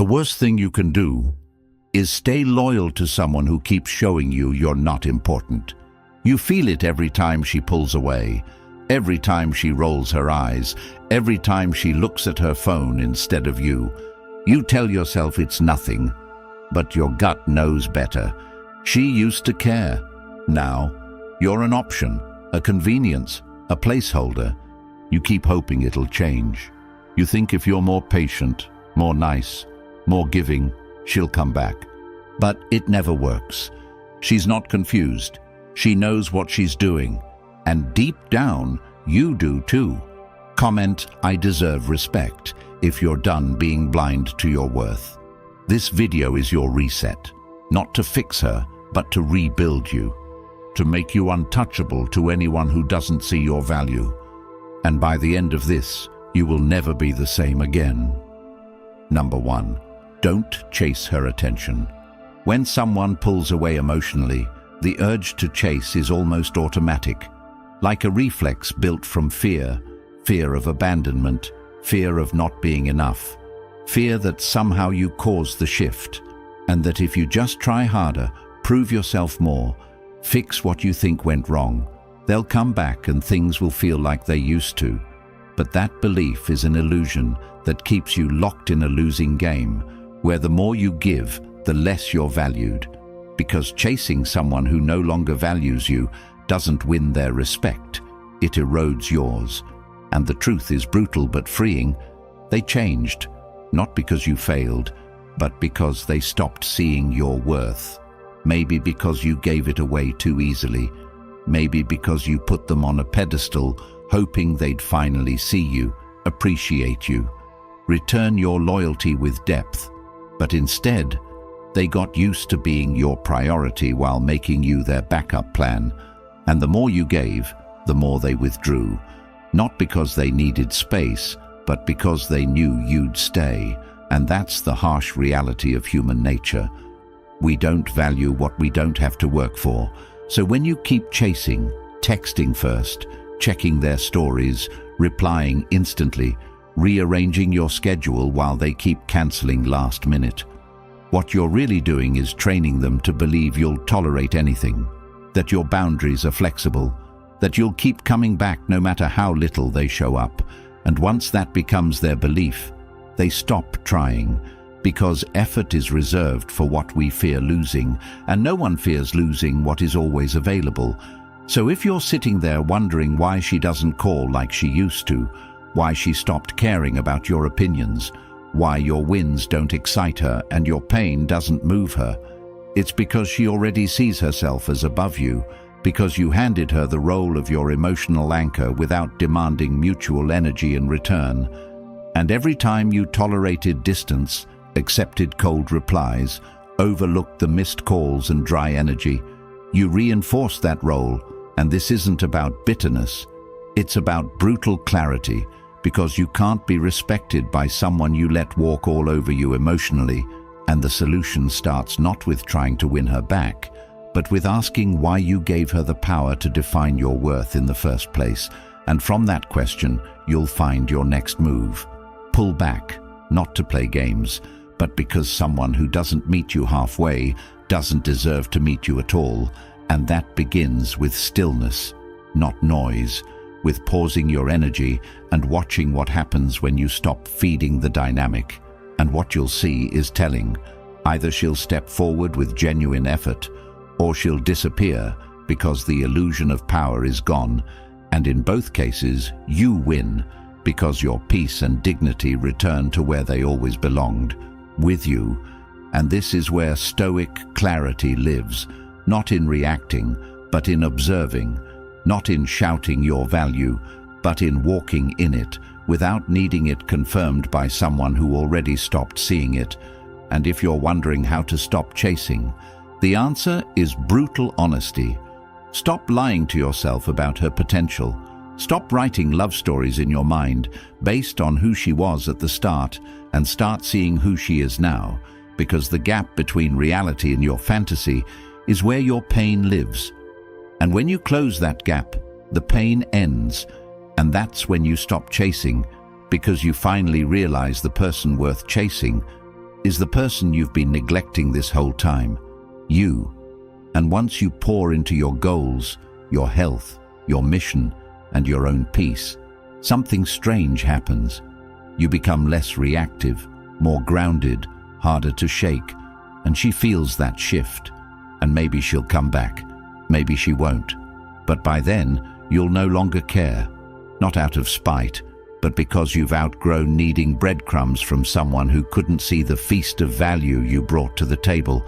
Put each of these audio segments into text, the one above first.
The worst thing you can do is stay loyal to someone who keeps showing you you're not important. You feel it every time she pulls away, every time she rolls her eyes, every time she looks at her phone instead of you. You tell yourself it's nothing, but your gut knows better. She used to care. Now, you're an option, a convenience, a placeholder. You keep hoping it'll change. You think if you're more patient, more nice, more giving, she'll come back. But it never works. She's not confused. She knows what she's doing. And deep down, you do too. Comment, "I deserve respect," if you're done being blind to your worth. This video is your reset. Not to fix her, but to rebuild you. To make you untouchable to anyone who doesn't see your value. And by the end of this, you will never be the same again. Number 1. Don't chase her attention. When someone pulls away emotionally, the urge to chase is almost automatic, like a reflex built from fear of abandonment, fear of not being enough, fear that somehow you caused the shift, and that if you just try harder, prove yourself more, fix what you think went wrong, they'll come back and things will feel like they used to. But that belief is an illusion that keeps you locked in a losing game, where the more you give, the less you're valued. Because chasing someone who no longer values you doesn't win their respect, it erodes yours. And the truth is brutal but freeing. They changed, not because you failed, but because they stopped seeing your worth. Maybe because you gave it away too easily. Maybe because you put them on a pedestal, hoping they'd finally see you, appreciate you, return your loyalty with depth. But instead, they got used to being your priority while making you their backup plan. And the more you gave, the more they withdrew. Not because they needed space, but because they knew you'd stay. And that's the harsh reality of human nature. We don't value what we don't have to work for. So when you keep chasing, texting first, checking their stories, replying instantly, rearranging your schedule while they keep canceling last minute, what you're really doing is training them to believe you'll tolerate anything, that your boundaries are flexible, that you'll keep coming back no matter how little they show up. And once that becomes their belief, they stop trying, because effort is reserved for what we fear losing, and no one fears losing what is always available. So if you're sitting there wondering why she doesn't call like she used to, why she stopped caring about your opinions, why your wins don't excite her and your pain doesn't move her, it's because she already sees herself as above you, because you handed her the role of your emotional anchor without demanding mutual energy in return. And every time you tolerated distance, accepted cold replies, overlooked the missed calls and dry energy, you reinforced that role. And this isn't about bitterness, it's about brutal clarity, because you can't be respected by someone you let walk all over you emotionally. And the solution starts not with trying to win her back, but with asking why you gave her the power to define your worth in the first place. And from that question, you'll find your next move. Pull back, not to play games, but because someone who doesn't meet you halfway doesn't deserve to meet you at all. And that begins with stillness, not noise, with pausing your energy and watching what happens when you stop feeding the dynamic. And what you'll see is telling. Either she'll step forward with genuine effort, or she'll disappear because the illusion of power is gone. And in both cases, you win, because your peace and dignity return to where they always belonged, with you. And this is where Stoic clarity lives, not in reacting, but in observing, not in shouting your value, but in walking in it, without needing it confirmed by someone who already stopped seeing it. And if you're wondering how to stop chasing, the answer is brutal honesty. Stop lying to yourself about her potential. Stop writing love stories in your mind based on who she was at the start, and start seeing who she is now, because the gap between reality and your fantasy is where your pain lives. And when you close that gap, the pain ends, and that's when you stop chasing, because you finally realize the person worth chasing is the person you've been neglecting this whole time. You. And once you pour into your goals, your health, your mission, and your own peace, something strange happens. You become less reactive, more grounded, harder to shake, and she feels that shift. And maybe she'll come back, maybe she won't. But by then, you'll no longer care, not out of spite, but because you've outgrown needing breadcrumbs from someone who couldn't see the feast of value you brought to the table.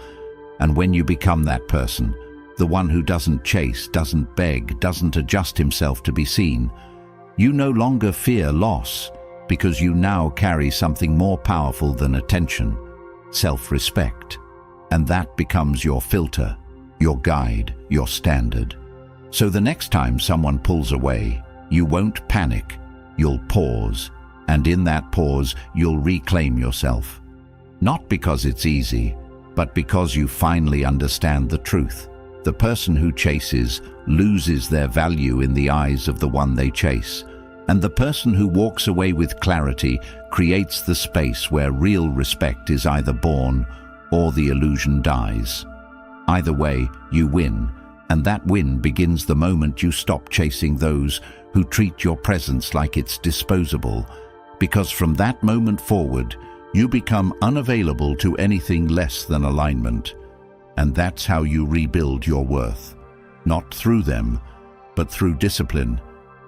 And when you become that person, the one who doesn't chase, doesn't beg, doesn't adjust himself to be seen, you no longer fear loss, because you now carry something more powerful than attention, self-respect. And that becomes your filter, your guide, your standard. So the next time someone pulls away, you won't panic, you'll pause, and in that pause, you'll reclaim yourself. Not because it's easy, but because you finally understand the truth. The person who chases loses their value in the eyes of the one they chase, and the person who walks away with clarity creates the space where real respect is either born or the illusion dies. Either way, you win, and that win begins the moment you stop chasing those who treat your presence like it's disposable, because from that moment forward, you become unavailable to anything less than alignment. And that's how you rebuild your worth. Not through them, but through discipline.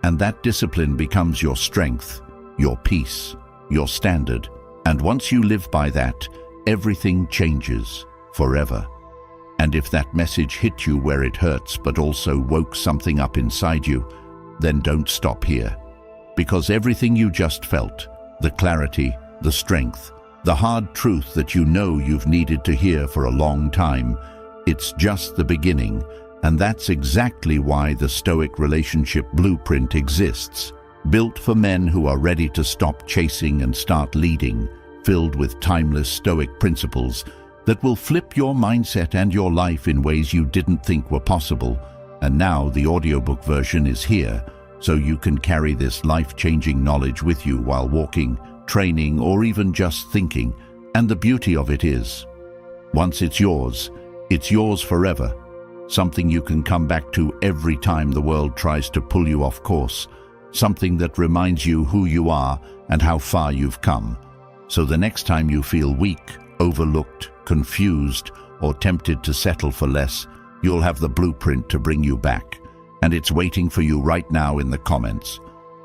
And that discipline becomes your strength, your peace, your standard. And once you live by that, everything changes forever. And if that message hit you where it hurts but also woke something up inside you, then don't stop here. Because everything you just felt, the clarity, the strength, the hard truth that you know you've needed to hear for a long time, it's just the beginning. And that's exactly why the Stoic relationship blueprint exists, built for men who are ready to stop chasing and start leading, filled with timeless Stoic principles that will flip your mindset and your life in ways you didn't think were possible. And now the audiobook version is here, so you can carry this life-changing knowledge with you while walking, training, or even just thinking. And the beauty of it is, once it's yours forever. Something you can come back to every time the world tries to pull you off course. Something that reminds you who you are and how far you've come. So the next time you feel weak, overlooked, confused, or tempted to settle for less, you'll have the blueprint to bring you back. And it's waiting for you right now in the comments.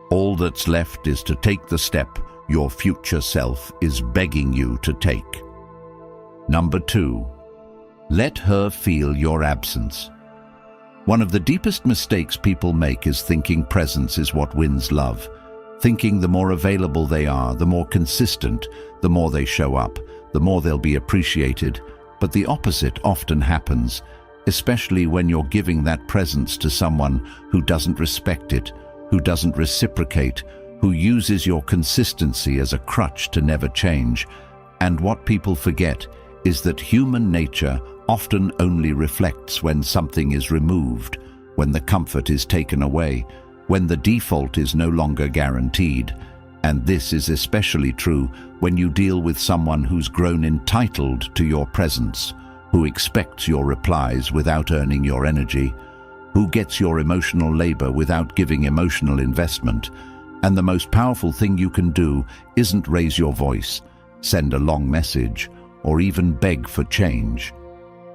All that's left is to take the step your future self is begging you to take. Number 2. Let her feel your absence. One of the deepest mistakes people make is thinking presence is what wins love. Thinking the more available they are, the more consistent, the more they show up, the more they'll be appreciated. But the opposite often happens, especially when you're giving that presence to someone who doesn't respect it, who doesn't reciprocate, who uses your consistency as a crutch to never change. And what people forget is that human nature often only reflects when something is removed, when the comfort is taken away, when the default is no longer guaranteed. And this is especially true when you deal with someone who's grown entitled to your presence, who expects your replies without earning your energy, who gets your emotional labor without giving emotional investment. And the most powerful thing you can do isn't raise your voice, send a long message, or even beg for change.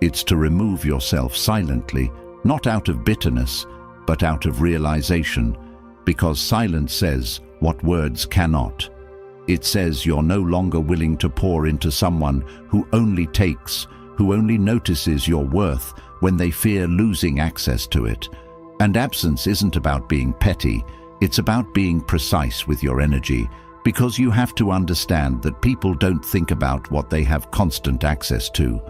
It's to remove yourself silently, not out of bitterness, but out of realization, because silence says what words cannot. It says you're no longer willing to pour into someone who only takes, who only notices your worth when they fear losing access to it. And absence isn't about being petty, it's about being precise with your energy, because you have to understand that people don't think about what they have constant access to.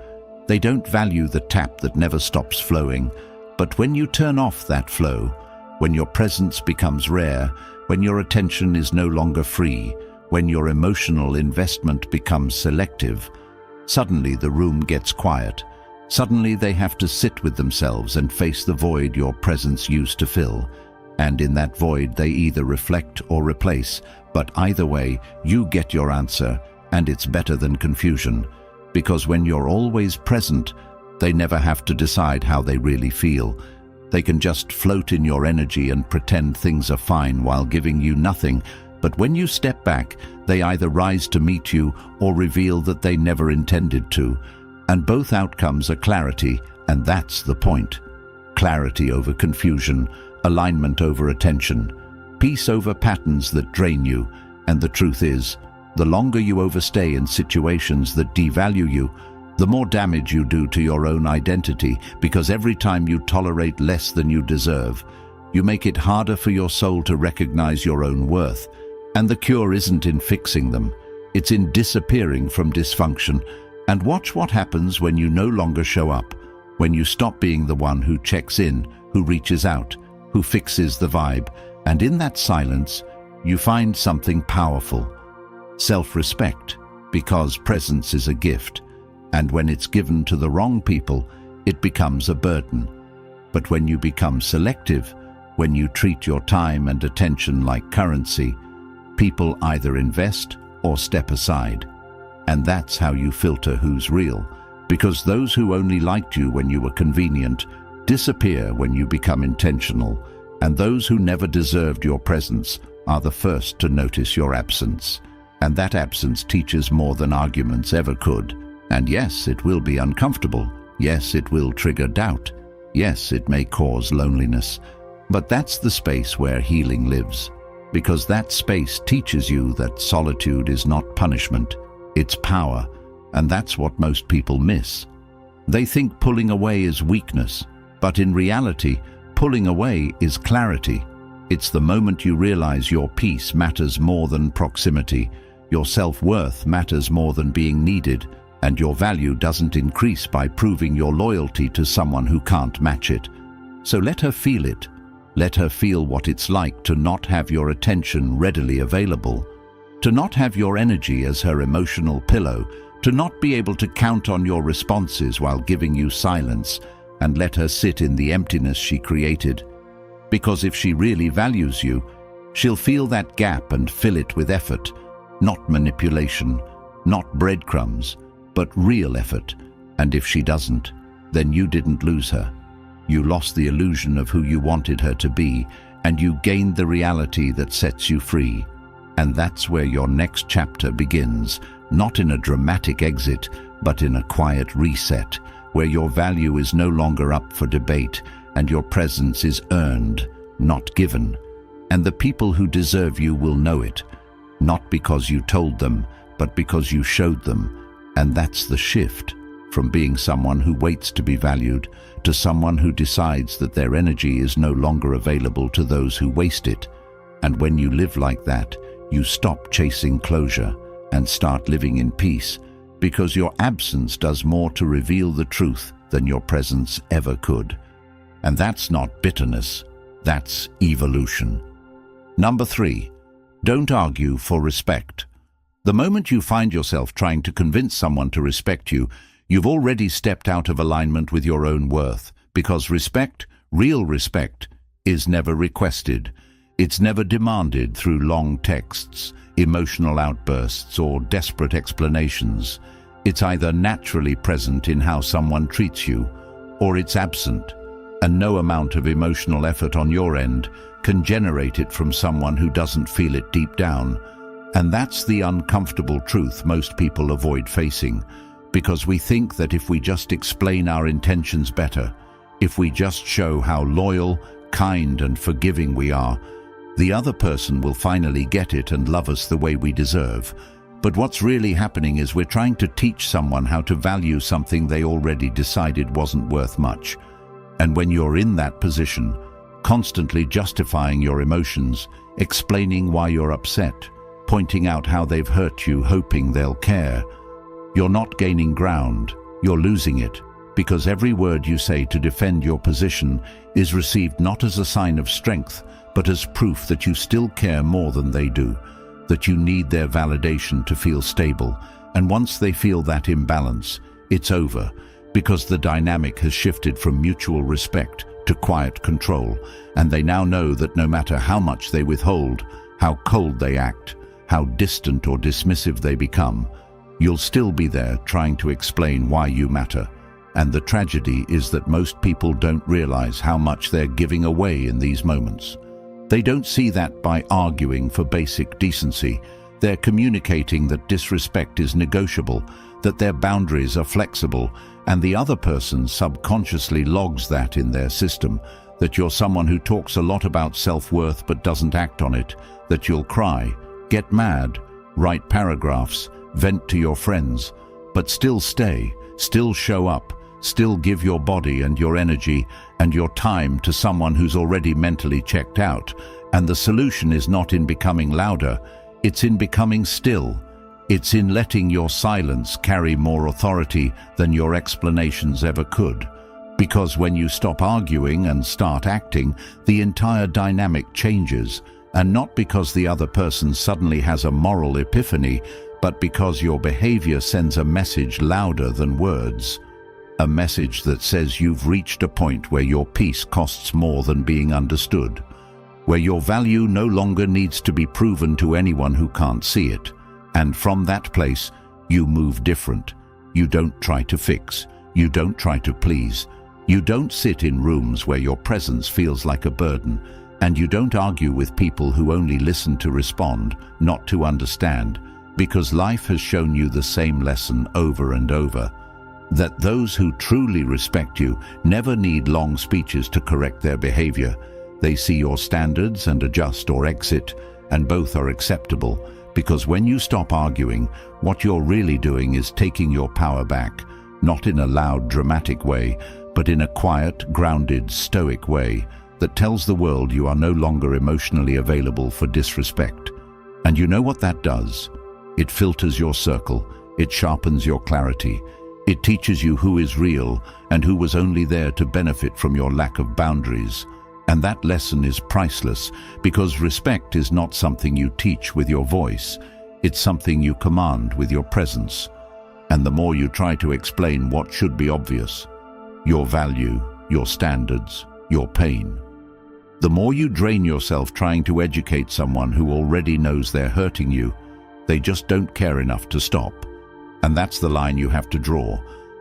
They don't value the tap that never stops flowing. But when you turn off that flow, when your presence becomes rare, when your attention is no longer free, when your emotional investment becomes selective, suddenly the room gets quiet. Suddenly they have to sit with themselves and face the void your presence used to fill. And in that void they either reflect or replace, but either way, you get your answer, And it's better than confusion, because when you're always present, they never have to decide how they really feel. They can just float in your energy and pretend things are fine while giving you nothing. But when you step back, they either rise to meet you or reveal that they never intended to. And both outcomes are clarity, and that's the point. Clarity over confusion, alignment over attention, peace over patterns that drain you. And the truth is, the longer you overstay in situations that devalue you, the more damage you do to your own identity, because every time you tolerate less than you deserve, you make it harder for your soul to recognize your own worth. And the cure isn't in fixing them, it's in disappearing from dysfunction. And watch what happens when you no longer show up, when you stop being the one who checks in, who reaches out, who fixes the vibe. And in that silence, you find something powerful. Self-respect, because presence is a gift. And when it's given to the wrong people, it becomes a burden. But when you become selective, when you treat your time and attention like currency, people either invest or step aside. And that's how you filter who's real, because those who only liked you when you were convenient disappear when you become intentional, and those who never deserved your presence are the first to notice your absence. And that absence teaches more than arguments ever could. And yes, it will be uncomfortable. Yes, it will trigger doubt. Yes, it may cause loneliness. But that's the space where healing lives, because that space teaches you that solitude is not punishment, it's power. And that's what most people miss. They think pulling away is weakness, but in reality, pulling away is clarity. It's the moment you realize your peace matters more than proximity, your self-worth matters more than being needed, and your value doesn't increase by proving your loyalty to someone who can't match it. So let her feel it. Let her feel what it's like to not have your attention readily available, to not have your energy as her emotional pillow, to not be able to count on your responses while giving you silence, and let her sit in the emptiness she created. Because if she really values you, she'll feel that gap and fill it with effort, not manipulation, not breadcrumbs, but real effort. And if she doesn't, then you didn't lose her. You lost the illusion of who you wanted her to be, and you gained the reality that sets you free. And that's where your next chapter begins, not in a dramatic exit, but in a quiet reset, where your value is no longer up for debate, and your presence is earned, not given. And the people who deserve you will know it, not because you told them, but because you showed them. And that's the shift, from being someone who waits to be valued to someone who decides that their energy is no longer available to those who waste it. And when you live like that, you stop chasing closure and start living in peace, because your absence does more to reveal the truth than your presence ever could. And that's not bitterness, that's evolution. Number 3, don't argue for respect. The moment you find yourself trying to convince someone to respect you, you've already stepped out of alignment with your own worth, because respect, real respect, is never requested. It's never demanded through long texts, emotional outbursts, or desperate explanations. It's either naturally present in how someone treats you, or it's absent, and no amount of emotional effort on your end can generate it from someone who doesn't feel it deep down. And that's the uncomfortable truth most people avoid facing, because we think that if we just explain our intentions better, if we just show how loyal, kind, and forgiving we are, the other person will finally get it and love us the way we deserve. But what's really happening is we're trying to teach someone how to value something they already decided wasn't worth much. And when you're in that position, constantly justifying your emotions, explaining why you're upset, pointing out how they've hurt you, hoping they'll care, you're not gaining ground, you're losing it, because every word you say to defend your position is received not as a sign of strength, but as proof that you still care more than they do, that you need their validation to feel stable. And once they feel that imbalance, it's over, because the dynamic has shifted from mutual respect to quiet control, and they now know that no matter how much they withhold, how cold they act, how distant or dismissive they become, you'll still be there trying to explain why you matter. And the tragedy is that most people don't realize how much they're giving away in these moments. They don't see that by arguing for basic decency. They're communicating that disrespect is negotiable, that their boundaries are flexible, and the other person subconsciously logs that in their system, that you're someone who talks a lot about self-worth but doesn't act on it, that you'll cry, get mad, write paragraphs, vent to your friends, but still stay, still show up, still give your body and your energy and your time to someone who's already mentally checked out. And the solution is not in becoming louder, it's in becoming still. It's in letting your silence carry more authority than your explanations ever could. Because when you stop arguing and start acting, the entire dynamic changes, and not because the other person suddenly has a moral epiphany, but because your behavior sends a message louder than words. A message that says you've reached a point where your peace costs more than being understood, where your value no longer needs to be proven to anyone who can't see it. And from that place, you move different. You don't try to fix. You don't try to please. You don't sit in rooms where your presence feels like a burden. And you don't argue with people who only listen to respond, not to understand, because life has shown you the same lesson over and over. That those who truly respect you never need long speeches to correct their behavior. They see your standards and adjust or exit, and both are acceptable. Because when you stop arguing, what you're really doing is taking your power back, not in a loud, dramatic way, but in a quiet, grounded, stoic way that tells the world you are no longer emotionally available for disrespect. And you know what that does? It filters your circle, it sharpens your clarity, it teaches you who is real and who was only there to benefit from your lack of boundaries. And that lesson is priceless, because respect is not something you teach with your voice. It's something you command with your presence. And the more you try to explain what should be obvious, your value, your standards, your pain, the more you drain yourself trying to educate someone who already knows they're hurting you. They just don't care enough to stop. And that's the line you have to draw.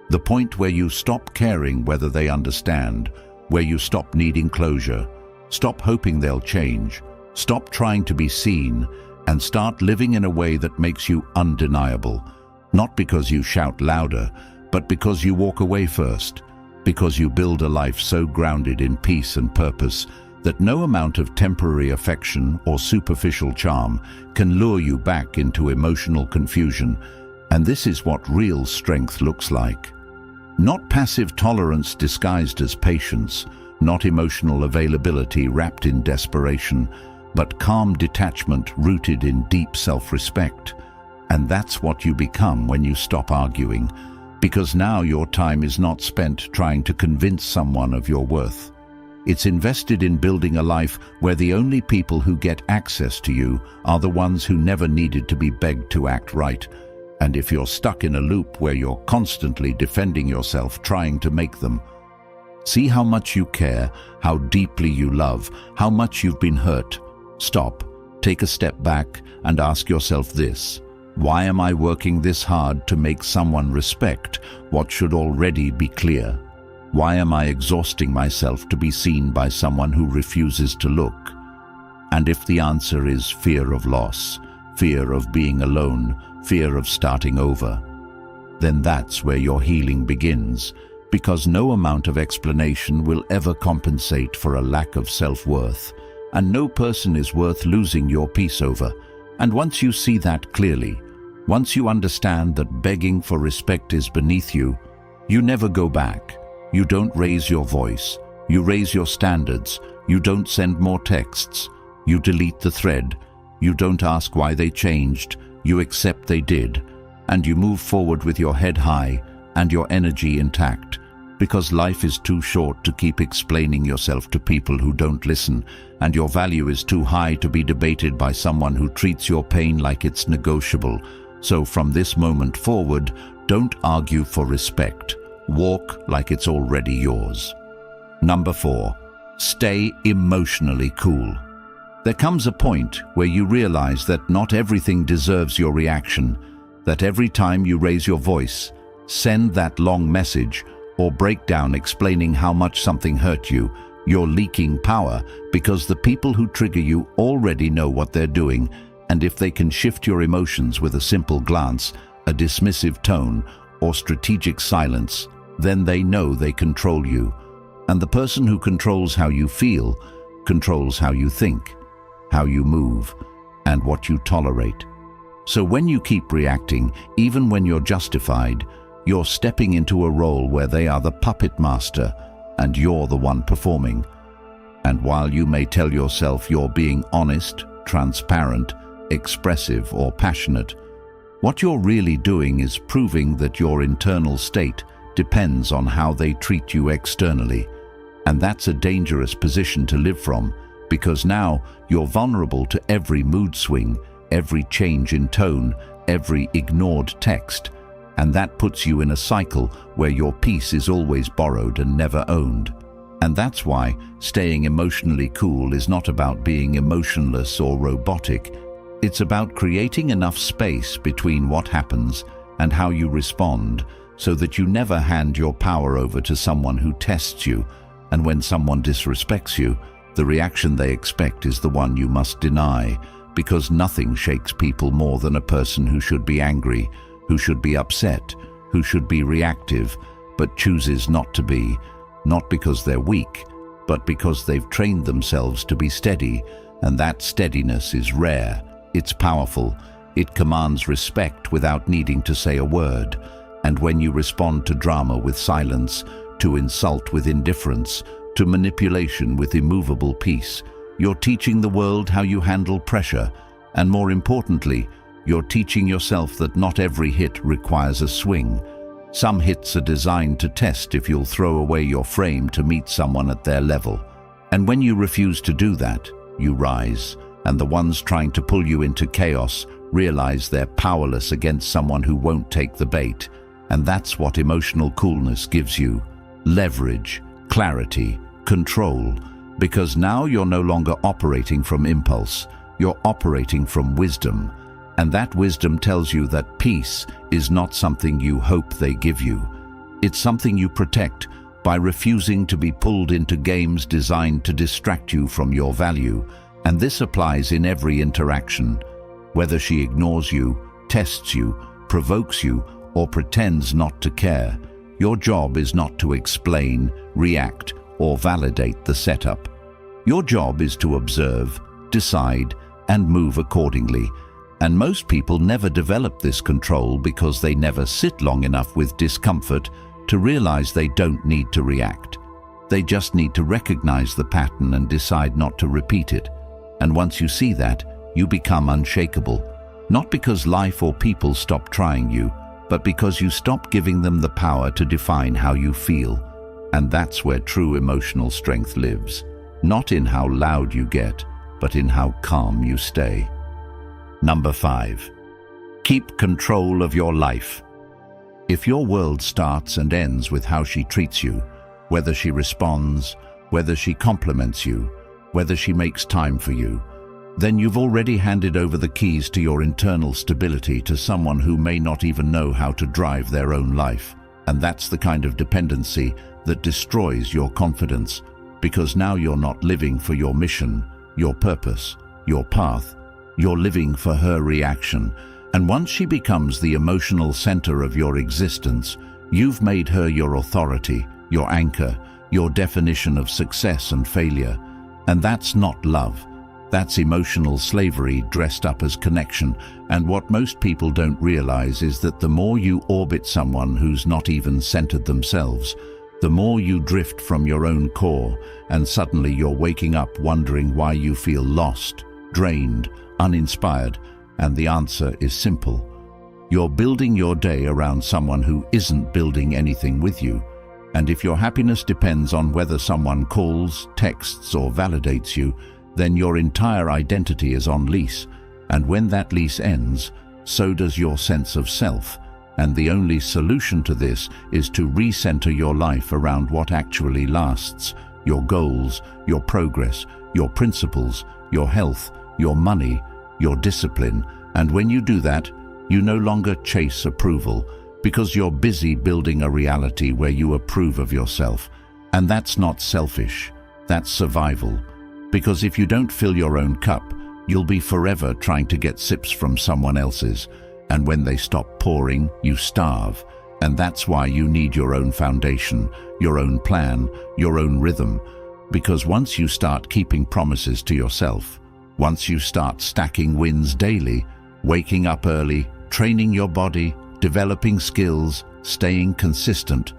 The point where you stop caring whether they understand, where you stop needing closure, stop hoping they'll change, stop trying to be seen, and start living in a way that makes you undeniable. Not because you shout louder, but because you walk away first, because you build a life so grounded in peace and purpose that no amount of temporary affection or superficial charm can lure you back into emotional confusion. And this is what real strength looks like. Not passive tolerance disguised as patience, not emotional availability wrapped in desperation, but calm detachment rooted in deep self-respect. And that's what you become when you stop arguing, because now your time is not spent trying to convince someone of your worth. It's invested in building a life where the only people who get access to you are the ones who never needed to be begged to act right. And if you're stuck in a loop where you're constantly defending yourself, trying to make them, see how much you care, how deeply you love, how much you've been hurt. Stop, take a step back, and ask yourself this: why am I working this hard to make someone respect what should already be clear? Why am I exhausting myself to be seen by someone who refuses to look? And if the answer is fear of loss, fear of being alone, fear of starting over, then that's where your healing begins, because no amount of explanation will ever compensate for a lack of self-worth, and no person is worth losing your peace over. And once you see that clearly, once you understand that begging for respect is beneath you, you never go back. You don't raise your voice, you raise your standards, you don't send more texts, you delete the thread, you don't ask why they changed, you accept they did, and you move forward with your head high and your energy intact, because life is too short to keep explaining yourself to people who don't listen, and your value is too high to be debated by someone who treats your pain like it's negotiable. So from this moment forward, don't argue for respect. Walk like it's already yours. Number 4, stay emotionally cool. There comes a point where you realize that not everything deserves your reaction, that every time you raise your voice, send that long message, or break down explaining how much something hurt you, you're leaking power because the people who trigger you already know what they're doing, and if they can shift your emotions with a simple glance, a dismissive tone, or strategic silence, then they know they control you. And the person who controls how you feel controls how you think, how you move, and what you tolerate. So when you keep reacting, even when you're justified, you're stepping into a role where they are the puppet master and you're the one performing. And while you may tell yourself you're being honest, transparent, expressive, or passionate, what you're really doing is proving that your internal state depends on how they treat you externally. And that's a dangerous position to live from, because now you're vulnerable to every mood swing, every change in tone, every ignored text, and that puts you in a cycle where your peace is always borrowed and never owned. And that's why staying emotionally cool is not about being emotionless or robotic. It's about creating enough space between what happens and how you respond, so that you never hand your power over to someone who tests you, and when someone disrespects you, the reaction they expect is the one you must deny, because nothing shakes people more than a person who should be angry, who should be upset, who should be reactive, but chooses not to be, not because they're weak, but because they've trained themselves to be steady, and that steadiness is rare, it's powerful, it commands respect without needing to say a word, and when you respond to drama with silence, to insult with indifference, to manipulation with immovable peace, you're teaching the world how you handle pressure, and more importantly, you're teaching yourself that not every hit requires a swing. Some hits are designed to test if you'll throw away your frame to meet someone at their level. And when you refuse to do that, you rise, and the ones trying to pull you into chaos realize they're powerless against someone who won't take the bait. And that's what emotional coolness gives you: leverage, clarity, control, because now you're no longer operating from impulse, you're operating from wisdom. And that wisdom tells you that peace is not something you hope they give you. It's something you protect by refusing to be pulled into games designed to distract you from your value. And this applies in every interaction. Whether she ignores you, tests you, provokes you, or pretends not to care, your job is not to explain, react, or validate the setup. Your job is to observe, decide, and move accordingly. And most people never develop this control because they never sit long enough with discomfort to realize they don't need to react. They just need to recognize the pattern and decide not to repeat it. And once you see that, you become unshakable. Not because life or people stop trying you, but because you stop giving them the power to define how you feel. And that's where true emotional strength lives. Not in how loud you get, but in how calm you stay. Number 5. Keep control of your life. If your world starts and ends with how she treats you, whether she responds, whether she compliments you, whether she makes time for you, then you've already handed over the keys to your internal stability to someone who may not even know how to drive their own life. And that's the kind of dependency that destroys your confidence, because now you're not living for your mission, your purpose, your path. You're living for her reaction. And once she becomes the emotional center of your existence, you've made her your authority, your anchor, your definition of success and failure. And that's not love. That's emotional slavery dressed up as connection. And what most people don't realize is that the more you orbit someone who's not even centered themselves, the more you drift from your own core, and suddenly you're waking up wondering why you feel lost, drained, uninspired, and the answer is simple. You're building your day around someone who isn't building anything with you. And if your happiness depends on whether someone calls, texts, or validates you, then your entire identity is on lease. And when that lease ends, so does your sense of self. And the only solution to this is to recenter your life around what actually lasts: your goals, your progress, your principles, your health, your money, your discipline. And when you do that, you no longer chase approval because you're busy building a reality where you approve of yourself. And that's not selfish, that's survival. Because if you don't fill your own cup, you'll be forever trying to get sips from someone else's. And when they stop pouring, you starve. And that's why you need your own foundation, your own plan, your own rhythm. Because once you start keeping promises to yourself, once you start stacking wins daily, waking up early, training your body, developing skills, staying consistent,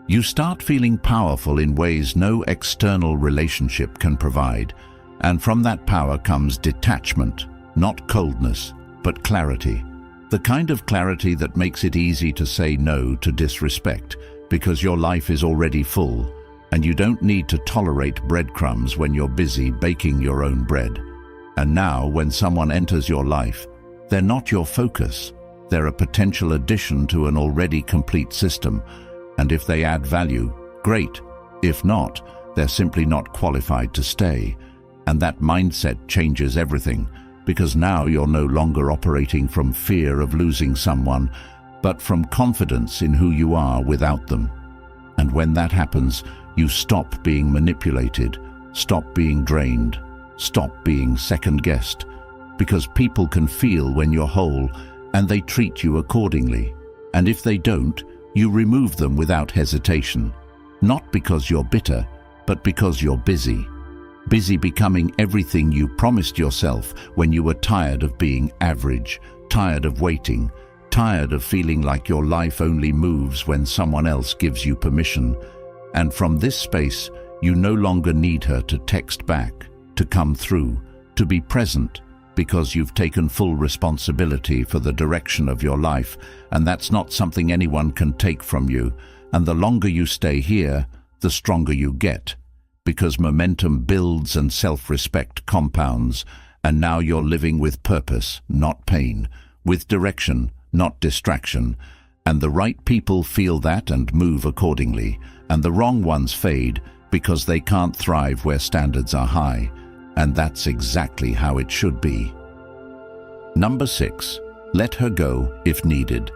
you start feeling powerful in ways no external relationship can provide. And from that power comes detachment, not coldness, but clarity. The kind of clarity that makes it easy to say no to disrespect because your life is already full and you don't need to tolerate breadcrumbs when you're busy baking your own bread. And now, when someone enters your life, they're not your focus. They're a potential addition to an already complete system. And if they add value, great. If not, they're simply not qualified to stay. And that mindset changes everything. Because now you're no longer operating from fear of losing someone, but from confidence in who you are without them. And when that happens, you stop being manipulated, stop being drained, stop being second-guessed, because people can feel when you're whole and they treat you accordingly. And if they don't, you remove them without hesitation, not because you're bitter, but because you're busy. Busy becoming everything you promised yourself when you were tired of being average, tired of waiting, tired of feeling like your life only moves when someone else gives you permission. And from this space, you no longer need her to text back, to come through, to be present, because you've taken full responsibility for the direction of your life, and that's not something anyone can take from you. And the longer you stay here, the stronger you get. Because momentum builds and self-respect compounds, and now you're living with purpose, not pain, with direction, not distraction, and the right people feel that and move accordingly, and the wrong ones fade because they can't thrive where standards are high, and that's exactly how it should be. Number 6, let her go if needed.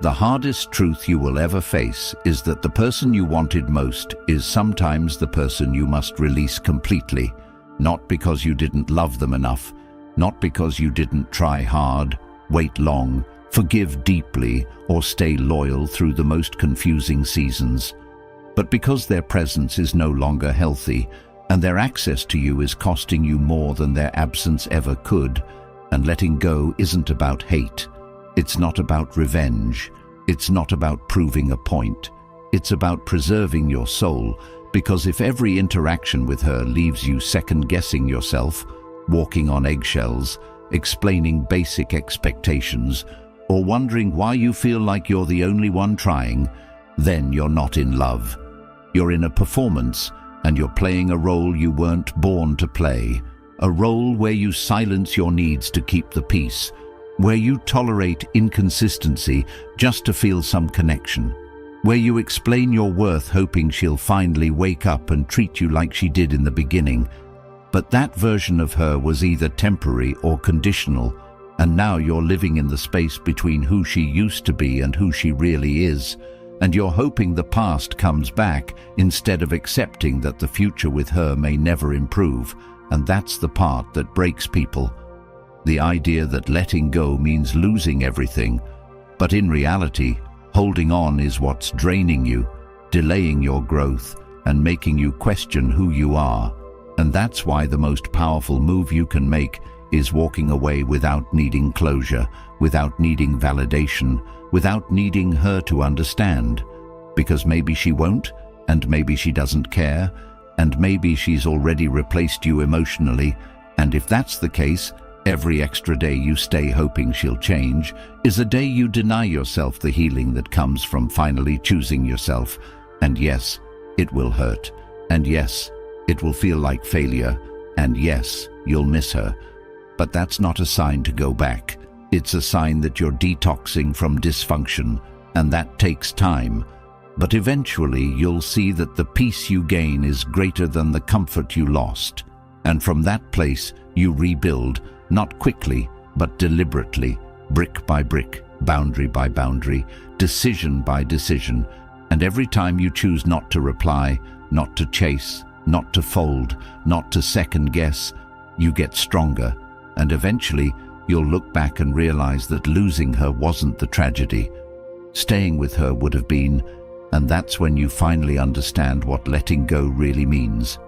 The hardest truth you will ever face is that the person you wanted most is sometimes the person you must release completely, not because you didn't love them enough, not because you didn't try hard, wait long, forgive deeply, or stay loyal through the most confusing seasons, but because their presence is no longer healthy and their access to you is costing you more than their absence ever could. And letting go isn't about hate. It's not about revenge. It's not about proving a point. It's about preserving your soul, because if every interaction with her leaves you second-guessing yourself, walking on eggshells, explaining basic expectations, or wondering why you feel like you're the only one trying, then you're not in love. You're in a performance, and you're playing a role you weren't born to play, a role where you silence your needs to keep the peace, where you tolerate inconsistency just to feel some connection, where you explain your worth hoping she'll finally wake up and treat you like she did in the beginning. But that version of her was either temporary or conditional, and now you're living in the space between who she used to be and who she really is, and you're hoping the past comes back instead of accepting that the future with her may never improve, and that's the part that breaks people. The idea that letting go means losing everything, but in reality, holding on is what's draining you, delaying your growth, and making you question who you are. And that's why the most powerful move you can make is walking away without needing closure, without needing validation, without needing her to understand. Because maybe she won't, and maybe she doesn't care, and maybe she's already replaced you emotionally, and if that's the case, every extra day you stay hoping she'll change is a day you deny yourself the healing that comes from finally choosing yourself. And yes, it will hurt. And yes, it will feel like failure. And yes, you'll miss her. But that's not a sign to go back. It's a sign that you're detoxing from dysfunction, and that takes time. But eventually you'll see that the peace you gain is greater than the comfort you lost. And from that place, You rebuild, not quickly, but deliberately, brick by brick, boundary by boundary, decision by decision. And every time you choose not to reply, not to chase, not to fold, not to second guess, you get stronger. And eventually, you'll look back and realize that losing her wasn't the tragedy. Staying with her would have been, and that's when you finally understand what letting go really means.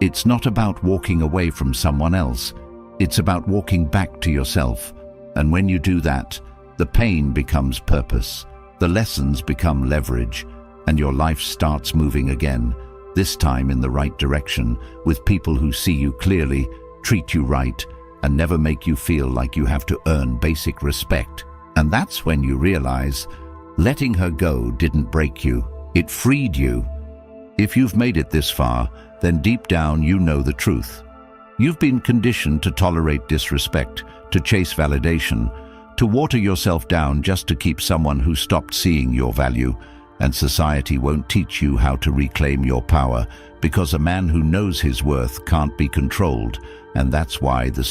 It's not about walking away from someone else. It's about walking back to yourself. And when you do that, the pain becomes purpose, the lessons become leverage, and your life starts moving again, this time in the right direction, with people who see you clearly, treat you right, and never make you feel like you have to earn basic respect. And that's when you realize letting her go didn't break you, it freed you. If you've made it this far, then deep down you know the truth. You've been conditioned to tolerate disrespect, to chase validation, to water yourself down just to keep someone who stopped seeing your value. And society won't teach you how to reclaim your power, because a man who knows his worth can't be controlled, and that's why the